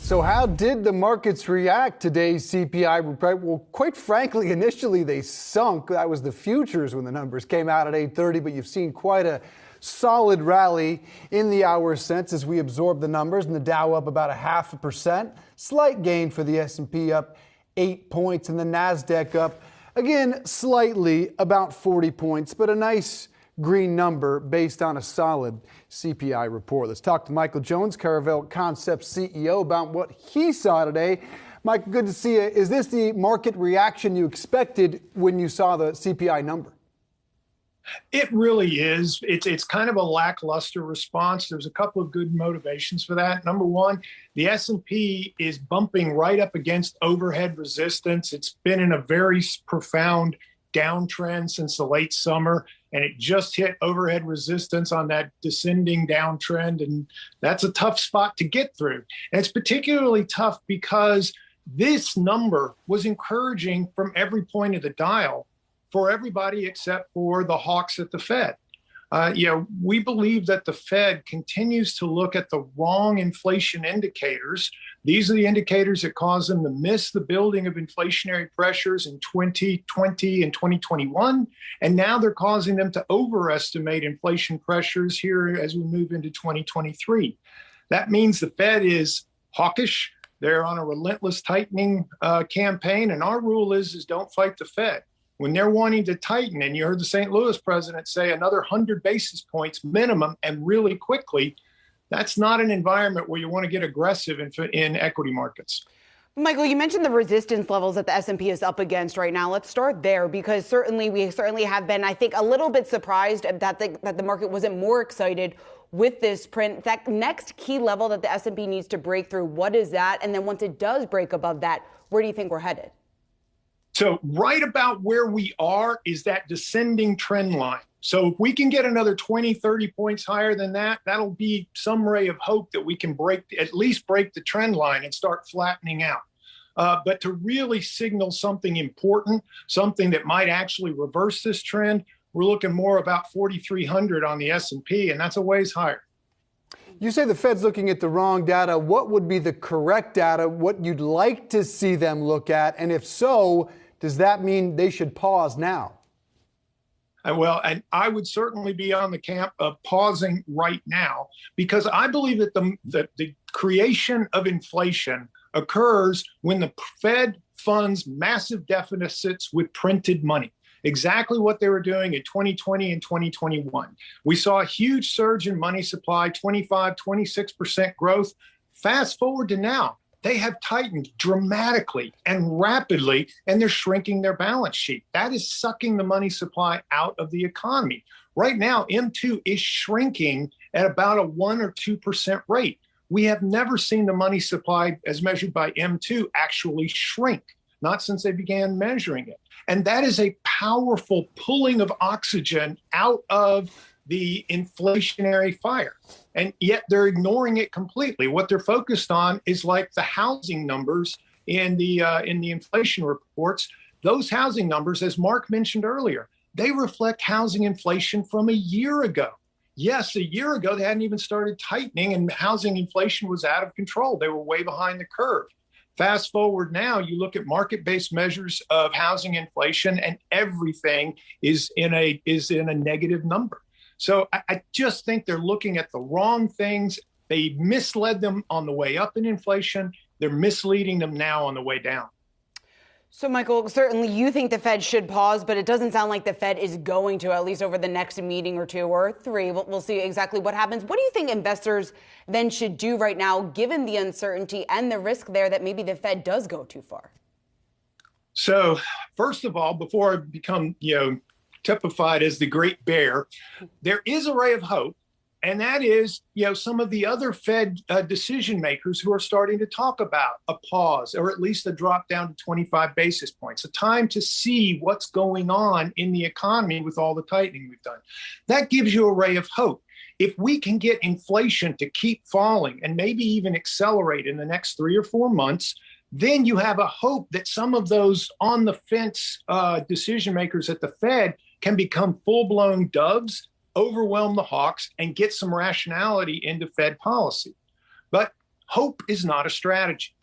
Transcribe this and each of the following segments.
So how did the markets react to today's CPI report? Well, quite frankly, initially they sunk. That was the futures when the numbers came out at 8:30, but you've seen quite a solid rally in the hour since as we absorb the numbers, and the Dow up about 0.5%. Slight gain for the S&P, up 8 points, and the NASDAQ up, again, slightly, about 40 points, but a nice green number based on a solid CPI report. Let's talk to Michael Jones, Caravel Concepts CEO, about what he saw today. Mike, good to see you. Is this the market reaction you expected when you saw the CPI number? It really is. It's kind of a lackluster response. There's a couple of good motivations for that. Number one, the S&P is bumping right up against overhead resistance. It's been in a very profound downtrend since the late summer, and it just hit overhead resistance on that descending downtrend, and that's a tough spot to get through. And it's particularly tough because this number was encouraging from every point of the dial for everybody except for the hawks at the Fed. We believe that the Fed continues to look at the wrong inflation indicators. These are the indicators that cause them to miss the building of inflationary pressures in 2020 and 2021. And now they're causing them to overestimate inflation pressures here as we move into 2023. That means the Fed is hawkish. They're on a relentless tightening campaign. And our rule is don't fight the Fed. When they're wanting to tighten, and you heard the St. Louis president say another 100 basis points minimum and really quickly, that's not an environment where you want to get aggressive in equity markets. Michael, you mentioned the resistance levels that the S&P is up against right now. Let's start there, because we certainly have been, I think, a little bit surprised that the market wasn't more excited with this print. That next key level that the S&P needs to break through, what is that? And then once it does break above that, where do you think we're headed? So right about where we are is that descending trend line. So if we can get another 20, 30 points higher than that, that'll be some ray of hope that we can at least break the trend line and start flattening out. But to really signal something important, something that might actually reverse this trend, we're looking more about 4,300 on the S&P, and that's a ways higher. You say the Fed's looking at the wrong data. What would be the correct data, what you'd like to see them look at? And if so, does that mean they should pause now? Well, and I would certainly be on the camp of pausing right now, because I believe that the creation of inflation occurs when the Fed funds massive deficits with printed money. Exactly what they were doing in 2020 and 2021. We saw a huge surge in money supply, 25, 26% growth. Fast forward to now. They have tightened dramatically and rapidly, and they're shrinking their balance sheet. That is sucking the money supply out of the economy. Right now, M2 is shrinking at about a 1 or 2% rate. We have never seen the money supply, as measured by M2, actually shrink, not since they began measuring it. And that is a powerful pulling of oxygen out of the inflationary fire. And yet they're ignoring it completely. What they're focused on is like the housing numbers in the inflation reports. Those housing numbers, as Mark mentioned earlier, they reflect housing inflation from a year ago. Yes, a year ago, they hadn't even started tightening and housing inflation was out of control. They were way behind the curve. Fast forward now, you look at market-based measures of housing inflation, and everything is in a negative number. So I just think they're looking at the wrong things. They misled them on the way up in inflation. They're misleading them now on the way down. So, Michael, certainly you think the Fed should pause, but it doesn't sound like the Fed is going to, at least over the next meeting or two or three. We'll see exactly what happens. What do you think investors then should do right now, given the uncertainty and the risk there that maybe the Fed does go too far? So, first of all, before I become, typified as the great bear, there is a ray of hope. And that is, some of the other Fed decision makers who are starting to talk about a pause, or at least a drop down to 25 basis points, a time to see what's going on in the economy with all the tightening we've done. That gives you a ray of hope. If we can get inflation to keep falling and maybe even accelerate in the next 3 or 4 months, then you have a hope that some of those on the fence decision makers at the Fed can become full-blown doves, overwhelm the hawks, and get some rationality into Fed policy. But Hope is not a strategy.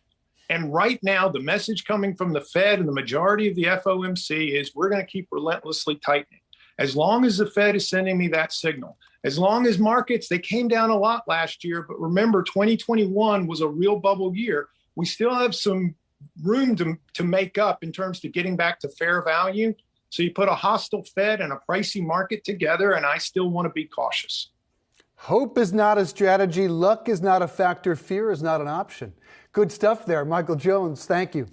And right now, the message coming from the Fed and the majority of the FOMC is we're going to keep relentlessly tightening. As long as the Fed is sending me that signal, as long as markets, they came down a lot last year, but remember, 2021 was a real bubble year. We still have some room to make up in terms of getting back to fair value. So you put a hostile Fed and a pricey market together, and I still want to be cautious. Hope is not a strategy. Luck is not a factor. Fear is not an option. Good stuff there. Michael Jones, thank you.